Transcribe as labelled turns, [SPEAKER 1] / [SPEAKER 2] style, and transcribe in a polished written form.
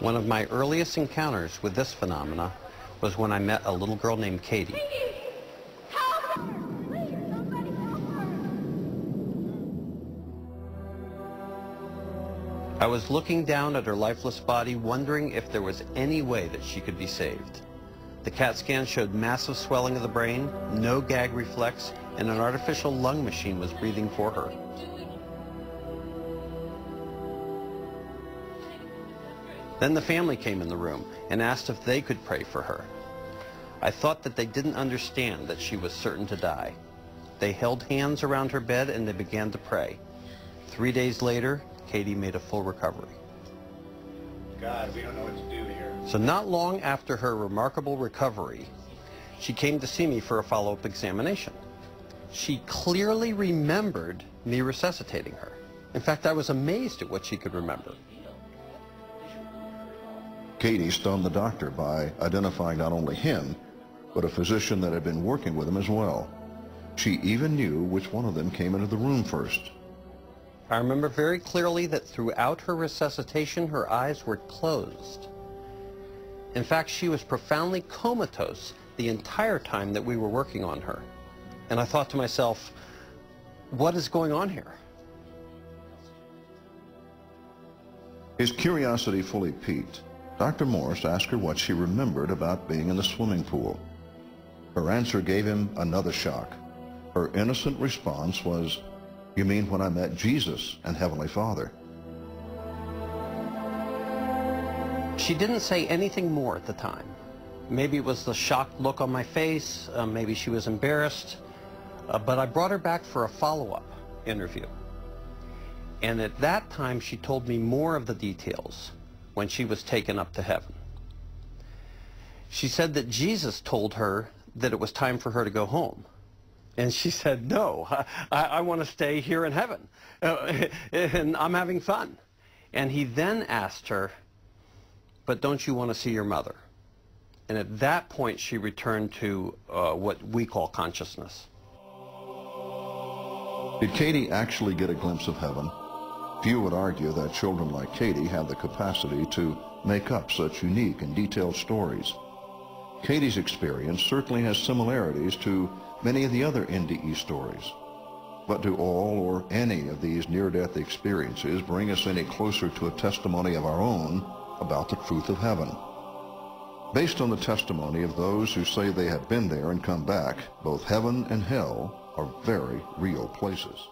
[SPEAKER 1] One of my earliest encounters with this phenomena was when I met a little girl named Katie.
[SPEAKER 2] Help her! Please, somebody help her!
[SPEAKER 1] I was looking down at her lifeless body, wondering if there was any way that she could be saved. The CAT scan showed massive swelling of the brain, no gag reflex, and an artificial lung machine was breathing for her. Then the family came in the room and asked if they could pray for her. I thought that they didn't understand that she was certain to die. They held hands around her bed and they began to pray. 3 days later, Katie made a full recovery.
[SPEAKER 3] God, we don't know what to do here.
[SPEAKER 1] So not long after her remarkable recovery, she came to see me for a follow-up examination. She clearly remembered me resuscitating her. In fact, I was amazed at what she could remember.
[SPEAKER 4] Katie stunned the doctor by identifying not only him, but a physician that had been working with him as well. She even knew which one of them came into the room first.
[SPEAKER 1] I remember very clearly that throughout her resuscitation, her eyes were closed. In fact, she was profoundly comatose the entire time that we were working on her. And I thought to myself, what is going on here?
[SPEAKER 4] His curiosity fully piqued, Dr. Morse asked her what she remembered about being in the swimming pool. Her answer gave him another shock. Her innocent response was, "You mean when I met Jesus and Heavenly Father?"
[SPEAKER 1] She didn't say anything more at the time. Maybe it was the shocked look on my face, maybe she was embarrassed, but I brought her back for a follow-up interview. And at that time, she told me more of the details when she was taken up to heaven. She said that Jesus told her that it was time for her to go home. And she said, no, I want to stay here in heaven, and I'm having fun. And he then asked her, but don't you want to see your mother? And at that point, she returned to what we call consciousness.
[SPEAKER 4] Did Katie actually get a glimpse of heaven? Few would argue that children like Katie have the capacity to make up such unique and detailed stories. Katie's experience certainly has similarities to many of the other NDE stories. But do all or any of these near-death experiences bring us any closer to a testimony of our own about the truth of heaven? Based on the testimony of those who say they have been there and come back, both heaven and hell are very real places.